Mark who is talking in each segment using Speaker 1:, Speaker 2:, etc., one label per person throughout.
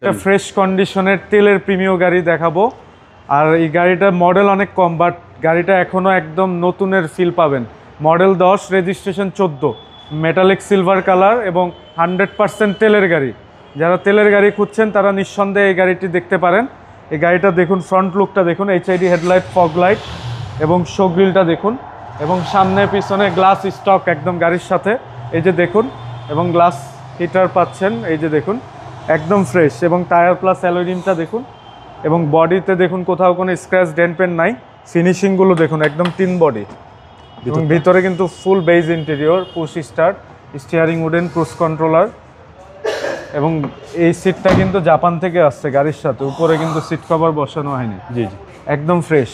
Speaker 1: একটা ফ্রেশ কন্ডিশনের তেলের প্রিমিয়াম গাড়ি দেখাবো। আর এই গাড়িটার মডেল অনেক কম, বাট গাড়িটা এখনও একদম নতুনের ফিল পাবেন। Model 10, registration 14, metallic silver colour এবং 100% তেলের গাড়ি। যারা তেলের গাড়ি খুঁজছেন তারা নিঃসন্দেহে এই গাড়িটি দেখতে পারেন। এই গাড়িটা দেখুন, ফ্রন্ট লুকটা দেখুন, এইচআইডি হেডলাইট, ফগ লাইট এবং শো গ্রিলটা দেখুন, এবং সামনে পিছনে গ্লাস স্টক একদম গাড়ির সাথে। এই যে দেখুন, এবং গ্লাস হিটার পাচ্ছেন, এই যে দেখুন একদম ফ্রেশ। এবং টায়ার প্লাস অ্যালুমিনিয়ামটা দেখুন, এবং বডিতে দেখুন কোথাও কোনো স্ক্র্যাচ ডেন্ট পেন নাই। ফিনিশিংগুলো দেখুন একদম টিন বডি, এবং ভিতরে কিন্তু full beige interior, push start, steering wooden, cruise controller. এবং এই সিটটা কিন্তু জাপান থেকে আসছে গাড়ির সাথে, উপরে কিন্তু সিট কভার বসানো হয়নি।
Speaker 2: জি জি,
Speaker 1: একদম ফ্রেশ।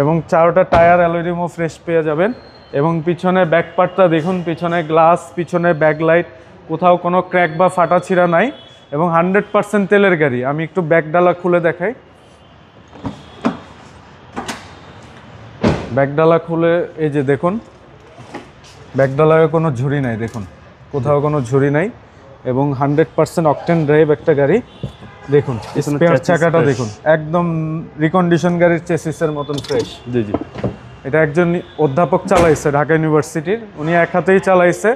Speaker 1: এবং চারোটা টায়ার অ্যালুমিনিয়ামও ফ্রেশ পেয়ে যাবেন। এবং পিছনে ব্যাক পার্টটা দেখুন, পিছনে গ্লাস, পিছনে ব্যাকলাইট, কোথাও কোনো ক্র্যাক বা ফাটা ছিঁড়া নাই, এবং 100% তেলের গাড়ি। আমি একটু ব্যাকডালা খুলে দেখাই। ব্যাকডালা খুলে এই যে দেখুন, ব্যাকডালায় কোনো ঝুরি নাই, দেখুন কোথাও কোনো ঝুরি নাই, এবং 100% অকটেন ড্রাইভ একটা গাড়ি। দেখুন স্পেয়ার চাকাটা দেখুন, একদম রিকন্ডিশন গাড়ির চেসিসের মতন ফ্রেশ।
Speaker 2: জি জি,
Speaker 1: এটা একজন অধ্যাপক চালাইছে ঢাকা ইউনিভার্সিটির, উনি এক হাতেই চালাইছে,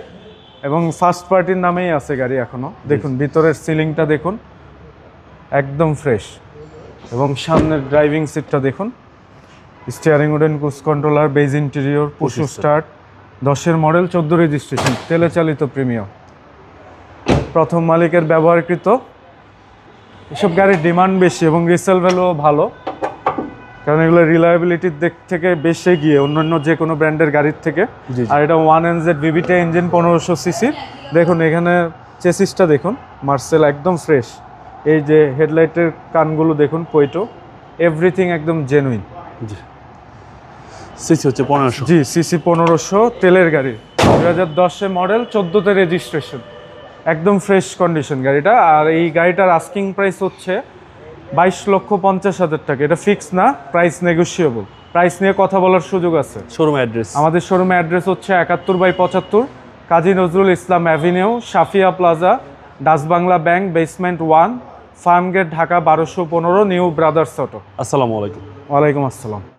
Speaker 1: এবং ফার্স্ট পার্টির নামেই আছে গাড়ি এখনো। দেখুন ভিতরের সিলিংটা দেখুন, একদম ফ্রেশ। এবং সামনের ড্রাইভিং সিটটা দেখুন, steering wooden, cruise controller, beige interior, push start, 10-এর মডেল, 14 রেজিস্ট্রেশন, তেলে চালিত প্রিমিয়াম, প্রথম মালিকের ব্যবহারকৃত। এসব গাড়ির ডিমান্ড বেশি এবং রিসেল ভ্যালুও ভালো, কারণ এগুলো রিলায়েবিলিটির দিক থেকে বেশ এগিয়ে অন্যান্য যে কোনো ব্র্যান্ডের গাড়ির থেকে। আর এটা 1NZ VVT ইঞ্জিন, 1500 সিসি। দেখুন এখানে চেসিসটা দেখুন, মার্সেল একদম ফ্রেশ। এই যে হেডলাইটের কানগুলো দেখুন, কোয়েটো, এভরিথিং একদম জেনুইন।
Speaker 2: জি, সিসি হচ্ছে 1500।
Speaker 1: জি, সিসি 1500, তেলের গাড়ি, 2010 মডেল, 14তে রেজিস্ট্রেশন, একদম ফ্রেশ কন্ডিশন গাড়িটা। আর এই গাড়িটার আস্কিং প্রাইস হচ্ছে 22,50,000 টাকা। এটা ফিক্স না, প্রাইস নেগোশিয়েবল, প্রাইস নিয়ে কথা বলার সুযোগ আছে।
Speaker 2: শোরুম অ্যাড্রেস,
Speaker 1: আমাদের শোরুমের অ্যাড্রেস হচ্ছে 71/75 Kazi Nazrul Islam Avenue, Safiya Plaza, Dutch Bangla Bank, basement 1, Farmgate, Dhaka 1215, New Brothers Auto.
Speaker 2: আসসালামু আলাইকুম।
Speaker 1: ওয়ালাইকুম আসসালাম।